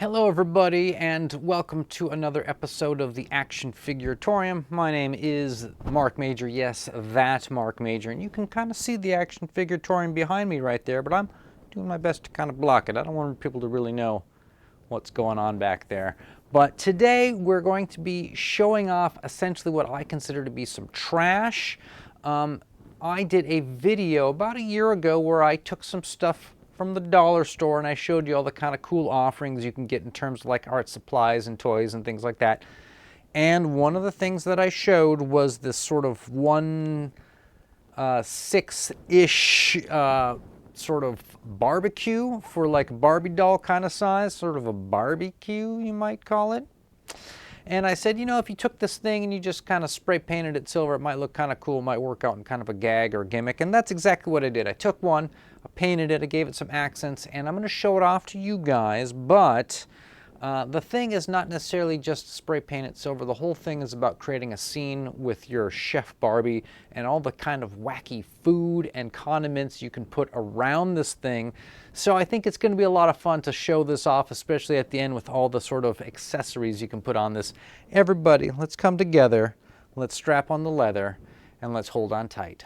Hello everybody and welcome to another episode of the Action Figuratorium. My name is Mark Major, yes, that Mark Major, and you can kind of see the Action Figuratorium behind me right there, but I'm doing my best to kind of block it. I don't want people to really know what's going on back there. But today we're going to be showing off essentially what I consider to be some trash. I did a video about a year ago where I took some stuff from the dollar store and I showed you all the kind of cool offerings you can get in terms of like art supplies and toys and things like that. And one of the things that I showed was this sort of 1/6-ish sort of Barbie-Q for like Barbie doll kind of size, sort of a Barbie-Q you might call it. And I said, you know, if you took this thing and you just kind of spray painted it silver, it might look kind of cool, it might work out in kind of a gag or a gimmick. And that's exactly what I did. I took one, I painted it, I gave it some accents, and I'm going to show it off to you guys. But the thing is not necessarily just spray paint it silver. The whole thing is about creating a scene with your Chef Barbie and all the kind of wacky food and condiments you can put around this thing. So I think it's going to be a lot of fun to show this off, especially at the end with all the sort of accessories you can put on this. Everybody, let's come together, let's strap on the leather, and let's hold on tight.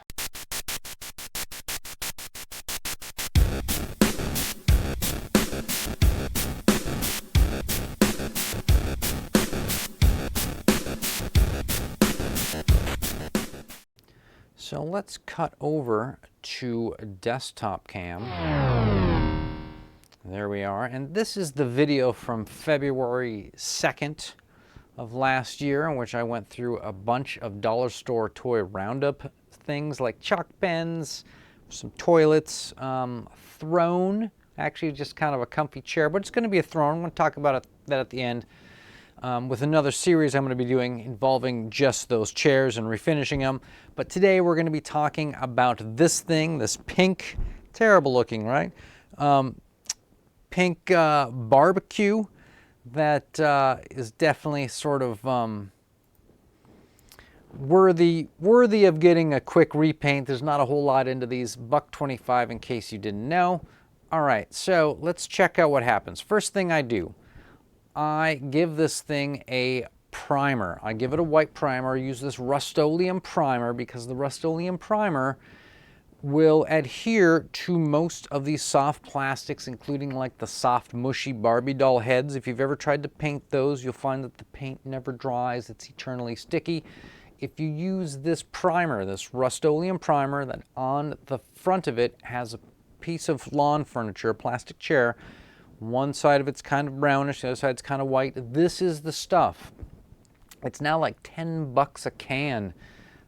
So let's cut over to desktop cam. There we are. And this is the video from February 2nd of last year, in which I went through a bunch of dollar store toy roundup things like chalk pens, some toilets, throne, actually just kind of a comfy chair, but it's going to be a throne. I'm going to talk about that at the end. With another series I'm going to be doing involving just those chairs and refinishing them. But today we're going to be talking about this thing, this pink, terrible looking, right? Pink Barbie-Q that is definitely sort of worthy of getting a quick repaint. There's not a whole lot into these. $1.25 in case you didn't know. All right, so let's check out what happens. First thing I do, I give this thing a primer. I give it a white primer. I use this Rust-Oleum primer because the Rust-Oleum primer will adhere to most of these soft plastics, including like the soft, mushy Barbie doll heads. If you've ever tried to paint those, you'll find that the paint never dries. It's eternally sticky. If you use this primer, this Rust-Oleum primer, that on the front of it has a piece of lawn furniture, a plastic chair. One side of it's kind of brownish, the other side's kind of white. This is the stuff. It's now like $10 a can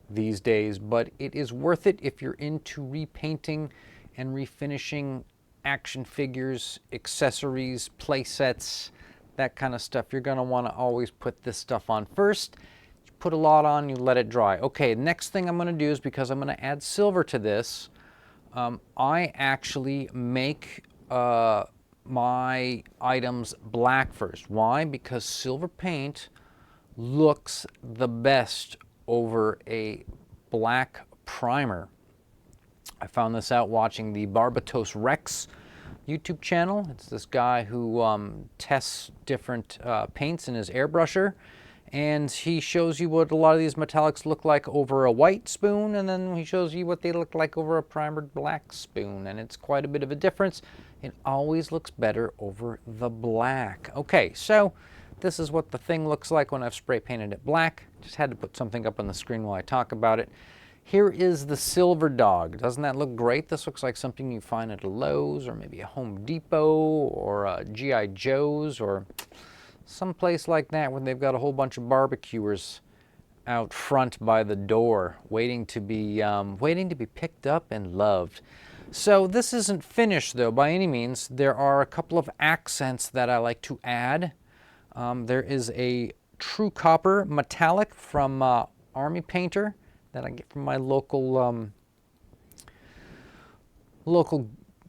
these days, but it is worth it if you're into repainting and refinishing action figures, accessories, play sets, that kind of stuff. You're going to want to always put this stuff on first. You put a lot on, you let it dry. Okay, next thing I'm going to do is, because I'm going to add silver to this, I actually make my items black first. Why? Because silver paint looks the best over a black primer. I found this out watching the Barbatos Rex YouTube channel. It's this guy who tests different paints in his airbrusher, and he shows you what a lot of these metallics look like over a white spoon, and then he shows you what they look like over a primered black spoon, and it's quite a bit of a difference. It always looks better over the black. Okay, so this is what the thing looks like when I've spray painted it black. Just had to put something up on the screen while I talk about it. Here is the silver dog. Doesn't that look great? This looks like something you find at a Lowe's or maybe a Home Depot or a G.I. Joe's or someplace like that where they've got a whole bunch of barbecuers out front by the door waiting to be picked up and loved. So this isn't finished though by any means. There are a couple of accents that I like to add. There is a True Copper Metallic from Army Painter that I get from my local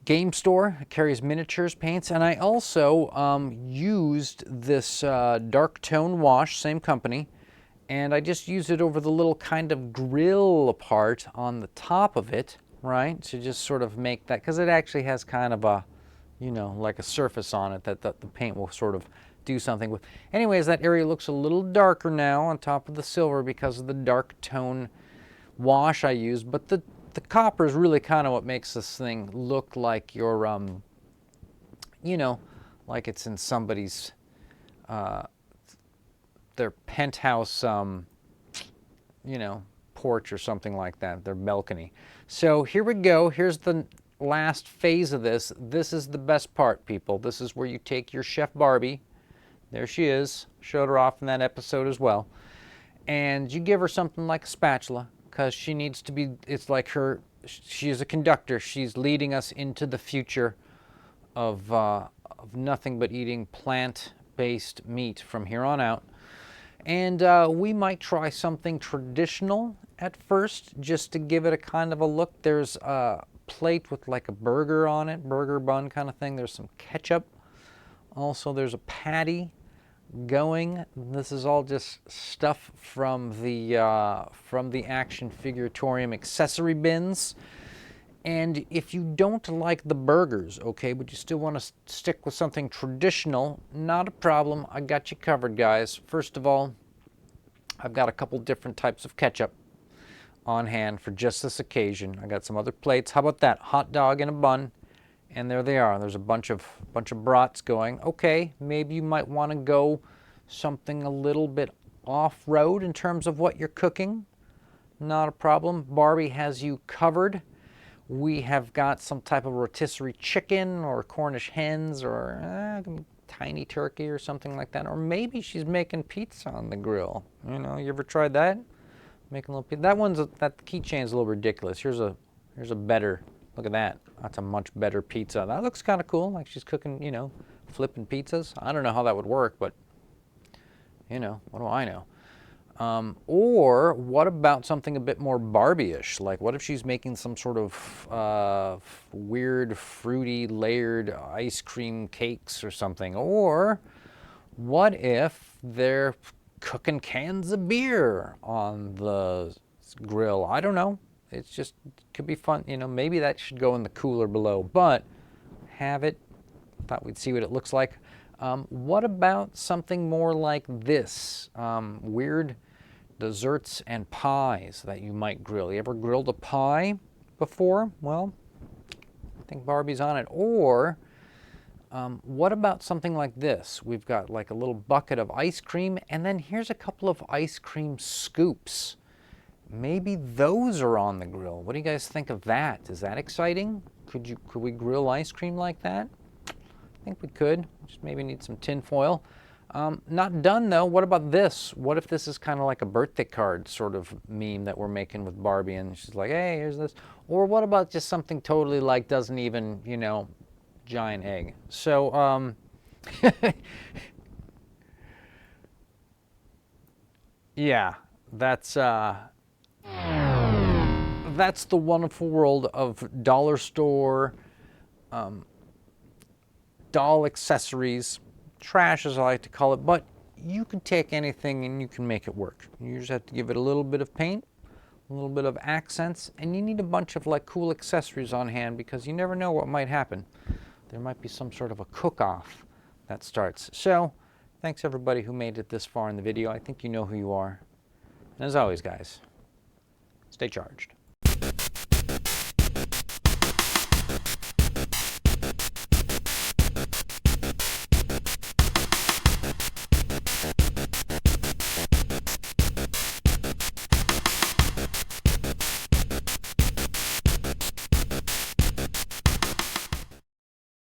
game store. It carries miniatures paints, and I also used this dark tone wash, same company, and I just used it over the little kind of grill part on the top of it, right? To just sort of make that, because it actually has kind of a you know, like a surface on it that the paint will sort of do something with. Anyways, that area looks a little darker now on top of the silver because of the dark tone wash I used, but the copper is really kind of what makes this thing look like your, you know, like it's in somebody's, their penthouse, you know, porch or something like that, their balcony. So here we go. Here's the last phase of this. This is the best part, people. This is where you take your Chef Barbie. There she is. Showed her off in that episode as well. And you give her something like a spatula because she needs to be, it's like her, she is a conductor. She's leading us into the future of nothing but eating plant-based meat from here on out. And we might try something traditional at first just to give it a kind of a look. There's a plate with like a burger on it, burger bun kind of thing. There's some ketchup. Also, there's a patty going. This is all just stuff from the Action Figuratorium accessory bins. And if you don't like the burgers, okay, but you still want to stick with something traditional, not a problem. I got you covered, guys. First of all, I've got a couple different types of ketchup on hand for just this occasion. I got some other plates. How about that? Hot dog in a bun. And there they are. There's a bunch of brats going. Okay, maybe you might want to go something a little bit off-road in terms of what you're cooking. Not a problem. Barbie has you covered. We have got some type of rotisserie chicken or Cornish hens or tiny turkey or something like that. Or maybe she's making pizza on the grill. You know, you ever tried that? Making a little pizza. That one's that keychain's a little ridiculous. Here's a better. Look at that. That's a much better pizza. That looks kind of cool. Like she's cooking, you know, flipping pizzas. I don't know how that would work, but you know, what do I know? Or what about something a bit more Barbie-ish? Like what if she's making some sort of weird, fruity, layered ice cream cakes or something? Or what if they're cooking cans of beer on the grill? I don't know. It's just, could be fun. You know, maybe that should go in the cooler below, but have it. Thought we'd see what it looks like. What about something more like this? Weird desserts and pies that you might grill. You ever grilled a pie before? Well, I think Barbie's on it. Or what about something like this? We've got like a little bucket of ice cream, and then here's a couple of ice cream scoops. Maybe those are on the grill. What do you guys think of that? Is that exciting? Could we grill ice cream like that? I think we could. Just maybe need some tin foil. Not done though. What about this? What if this is kind of like a birthday card sort of meme that we're making with Barbie and she's like, hey, here's this. Or what about just something totally like doesn't even, you know, giant egg. So, yeah, that's the wonderful world of dollar store, doll accessories, trash as I like to call it, but you can take anything and you can make it work. You just have to give it a little bit of paint, a little bit of accents, and you need a bunch of like cool accessories on hand because you never know what might happen. There might be some sort of a cook-off that starts. So, thanks everybody who made it this far in the video. I think you know who you are. And as always, guys, stay charged.